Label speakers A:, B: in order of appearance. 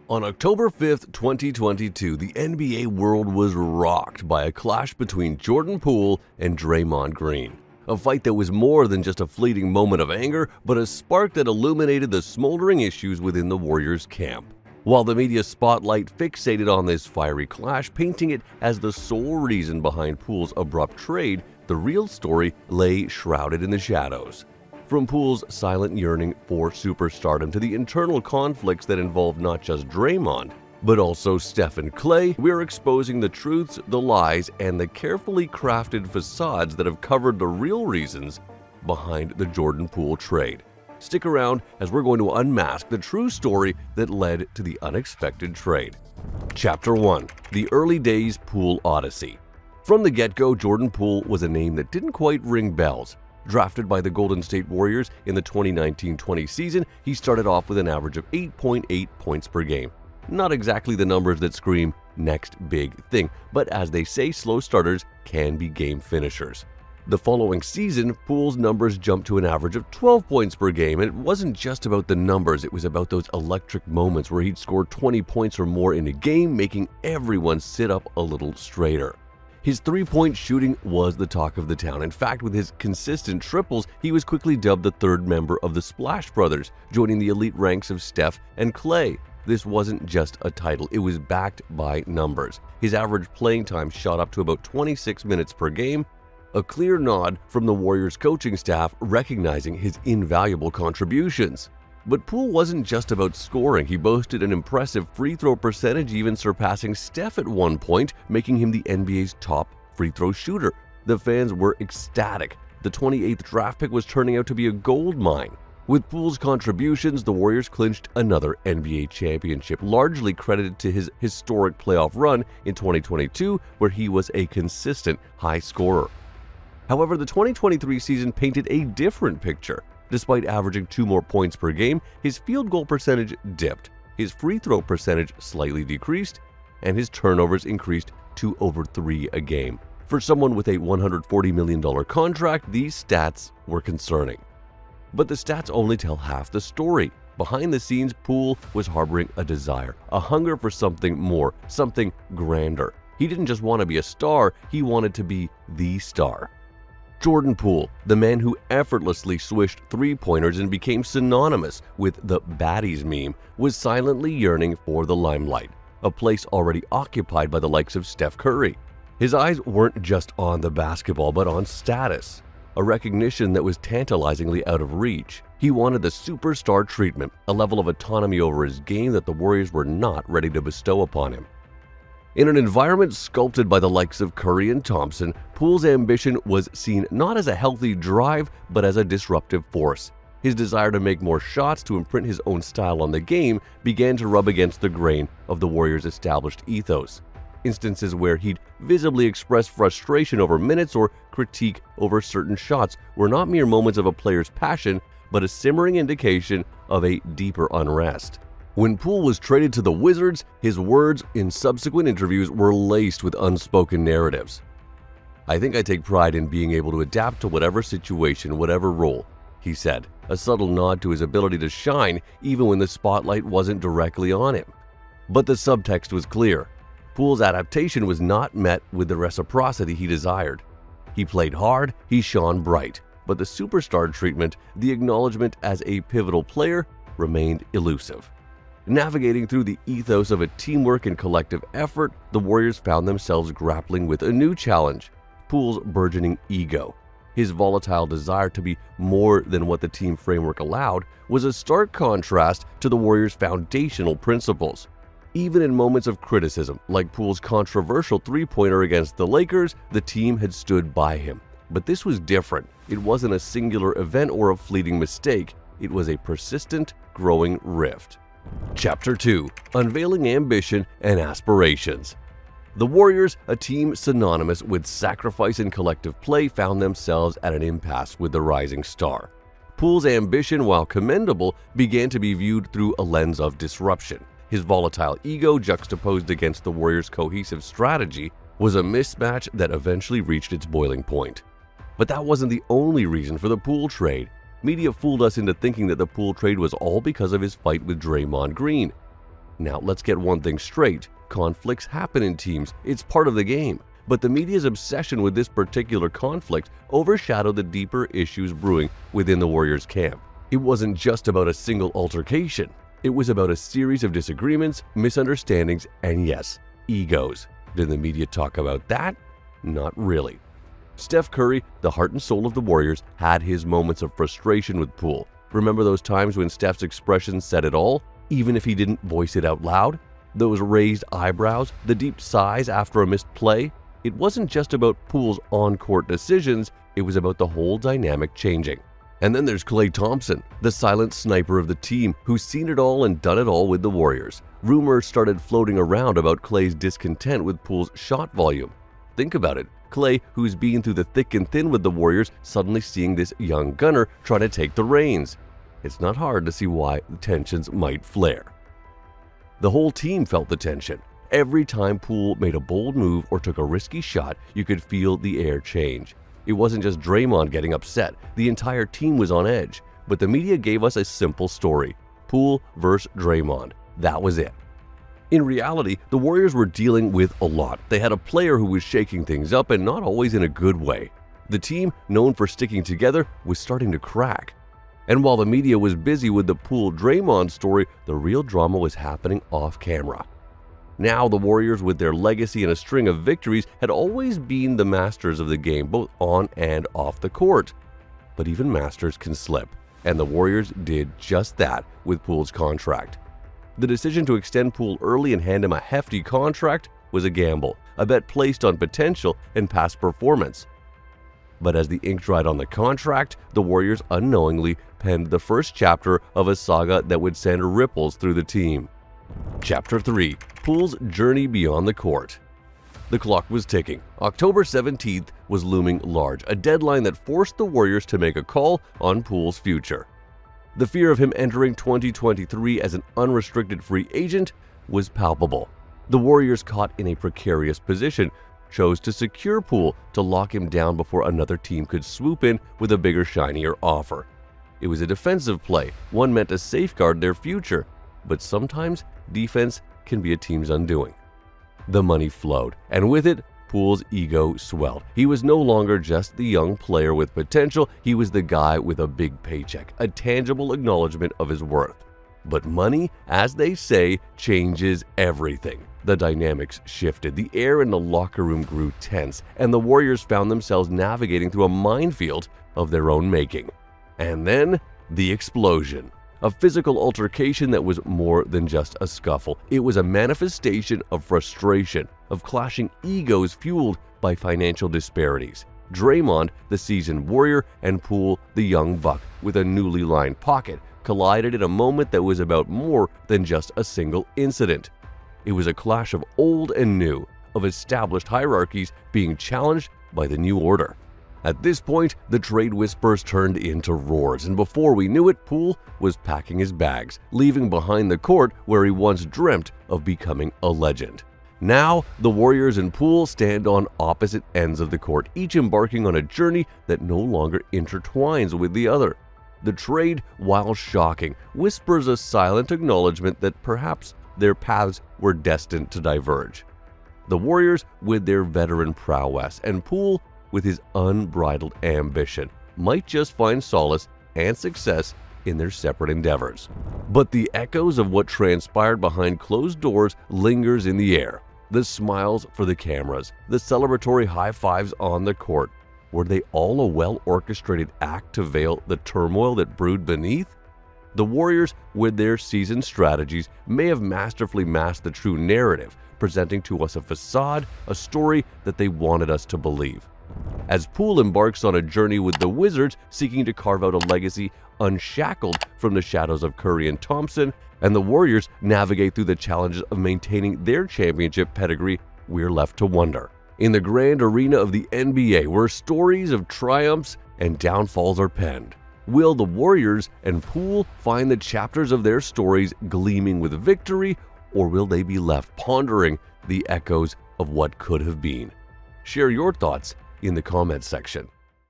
A: On October 5th, 2022, the NBA world was rocked by a clash between Jordan Poole and Draymond Green. A fight that was more than just a fleeting moment of anger, but a spark that illuminated the smoldering issues within the Warriors camp. While the media spotlight fixated on this fiery clash, painting it as the sole reason behind Poole's abrupt trade, the real story lay shrouded in the shadows. From Poole's silent yearning for superstardom to the internal conflicts that involve not just Draymond, but also Steph and Klay, we're exposing the truths, the lies, and the carefully crafted facades that have covered the real reasons behind the Jordan Poole trade. Stick around as we're going to unmask the true story that led to the unexpected trade. Chapter 1. The Early Days Poole Odyssey. From the get-go, Jordan Poole was a name that didn't quite ring bells. Drafted by the Golden State Warriors in the 2019-20 season, he started off with an average of 8.8 points per game. Not exactly the numbers that scream next big thing, but as they say, slow starters can be game finishers. The following season, Poole's numbers jumped to an average of 12 points per game, and it wasn't just about the numbers, it was about those electric moments where he'd score 20 points or more in a game, making everyone sit up a little straighter. His three-point shooting was the talk of the town. In fact, with his consistent triples, he was quickly dubbed the third member of the Splash Brothers, joining the elite ranks of Steph and Klay. This wasn't just a title, it was backed by numbers. His average playing time shot up to about 26 minutes per game, a clear nod from the Warriors coaching staff recognizing his invaluable contributions. But Poole wasn't just about scoring. He boasted an impressive free throw percentage, even surpassing Steph at one point, making him the NBA's top free throw shooter. The fans were ecstatic. The 28th draft pick was turning out to be a gold mine. With Poole's contributions, the Warriors clinched another NBA championship, largely credited to his historic playoff run in 2022, where he was a consistent high scorer. However, the 2023 season painted a different picture. Despite averaging 2 more points per game, his field goal percentage dipped, his free throw percentage slightly decreased, and his turnovers increased to over 3 a game. For someone with a $140 million contract, these stats were concerning. But the stats only tell half the story. Behind the scenes, Poole was harboring a desire, a hunger for something more, something grander. He didn't just want to be a star, he wanted to be the star. Jordan Poole, the man who effortlessly swished three-pointers and became synonymous with the baddies meme, was silently yearning for the limelight, a place already occupied by the likes of Steph Curry. His eyes weren't just on the basketball, but on status, a recognition that was tantalizingly out of reach. He wanted the superstar treatment, a level of autonomy over his game that the Warriors were not ready to bestow upon him. In an environment sculpted by the likes of Curry and Thompson, Poole's ambition was seen not as a healthy drive, but as a disruptive force. His desire to make more shots to imprint his own style on the game began to rub against the grain of the Warriors' established ethos. Instances where he'd visibly express frustration over minutes or critique over certain shots were not mere moments of a player's passion, but a simmering indication of a deeper unrest. When Poole was traded to the Wizards, his words in subsequent interviews were laced with unspoken narratives. "I think I take pride in being able to adapt to whatever situation, whatever role," he said, a subtle nod to his ability to shine even when the spotlight wasn't directly on him. But the subtext was clear. Poole's adaptation was not met with the reciprocity he desired. He played hard, he shone bright, but the superstar treatment, the acknowledgement as a pivotal player, remained elusive. Navigating through the ethos of a teamwork and collective effort, the Warriors found themselves grappling with a new challenge: Poole's burgeoning ego. His volatile desire to be more than what the team framework allowed was a stark contrast to the Warriors' foundational principles. Even in moments of criticism, like Poole's controversial three-pointer against the Lakers, the team had stood by him. But this was different. It wasn't a singular event or a fleeting mistake. It was a persistent, growing rift. Chapter 2. Unveiling Ambition and Aspirations. The Warriors, a team synonymous with sacrifice and collective play, found themselves at an impasse with the rising star. Poole's ambition, while commendable, began to be viewed through a lens of disruption. His volatile ego, juxtaposed against the Warriors' cohesive strategy, was a mismatch that eventually reached its boiling point. But that wasn't the only reason for the Poole trade. Media fooled us into thinking that the Poole trade was all because of his fight with Draymond Green. Now, let's get one thing straight. Conflicts happen in teams. It's part of the game. But the media's obsession with this particular conflict overshadowed the deeper issues brewing within the Warriors camp. It wasn't just about a single altercation. It was about a series of disagreements, misunderstandings, and yes, egos. Did the media talk about that? Not really. Steph Curry, the heart and soul of the Warriors, had his moments of frustration with Poole. Remember those times when Steph's expression said it all, even if he didn't voice it out loud? Those raised eyebrows, the deep sighs after a missed play? It wasn't just about Poole's on-court decisions, it was about the whole dynamic changing. And then there's Klay Thompson, the silent sniper of the team who's seen it all and done it all with the Warriors. Rumors started floating around about Klay's discontent with Poole's shot volume. Think about it. Klay, who's been through the thick and thin with the Warriors, suddenly seeing this young gunner try to take the reins. It's not hard to see why the tensions might flare. The whole team felt the tension. Every time Poole made a bold move or took a risky shot, you could feel the air change. It wasn't just Draymond getting upset, the entire team was on edge. But the media gave us a simple story: Poole versus Draymond. That was it. In reality, the Warriors were dealing with a lot. They had a player who was shaking things up and not always in a good way. The team, known for sticking together, was starting to crack. And while the media was busy with the Poole-Draymond story, the real drama was happening off camera. Now, the Warriors, with their legacy and a string of victories, had always been the masters of the game, both on and off the court. But even masters can slip, and the Warriors did just that with Poole's contract. The decision to extend Poole early and hand him a hefty contract was a gamble, a bet placed on potential and past performance. But as the ink dried on the contract, the Warriors unknowingly penned the first chapter of a saga that would send ripples through the team. Chapter 3: Poole's Journey Beyond the Court. The clock was ticking. October 17th was looming large, a deadline that forced the Warriors to make a call on Poole's future. The fear of him entering 2023 as an unrestricted free agent was palpable. The Warriors, caught in a precarious position, chose to secure Poole to lock him down before another team could swoop in with a bigger, shinier offer. It was a defensive play, one meant to safeguard their future, but sometimes defense can be a team's undoing. The money flowed, and with it, Poole's ego swelled. He was no longer just the young player with potential, he was the guy with a big paycheck, a tangible acknowledgement of his worth. But money, as they say, changes everything. The dynamics shifted, the air in the locker room grew tense, and the Warriors found themselves navigating through a minefield of their own making. And then, the explosion. A physical altercation that was more than just a scuffle. It was a manifestation of frustration, of clashing egos fueled by financial disparities. Draymond, the seasoned warrior, and Poole, the young buck with a newly lined pocket, collided in a moment that was about more than just a single incident. It was a clash of old and new, of established hierarchies being challenged by the new order. At this point, the trade whispers turned into roars, and before we knew it, Poole was packing his bags, leaving behind the court where he once dreamt of becoming a legend. Now, the Warriors and Poole stand on opposite ends of the court, each embarking on a journey that no longer intertwines with the other. The trade, while shocking, whispers a silent acknowledgement that perhaps their paths were destined to diverge. The Warriors, with their veteran prowess, and Poole, with his unbridled ambition, might just find solace and success in their separate endeavors. But the echoes of what transpired behind closed doors lingers in the air. The smiles for the cameras, the celebratory high fives on the court. Were they all a well-orchestrated act to veil the turmoil that brewed beneath? The Warriors, with their seasoned strategies, may have masterfully masked the true narrative, presenting to us a facade, a story that they wanted us to believe. As Poole embarks on a journey with the Wizards, seeking to carve out a legacy unshackled from the shadows of Curry and Thompson, and the Warriors navigate through the challenges of maintaining their championship pedigree, we're left to wonder. In the grand arena of the NBA, where stories of triumphs and downfalls are penned, will the Warriors and Poole find the chapters of their stories gleaming with victory, or will they be left pondering the echoes of what could have been? Share your thoughts in the comments section.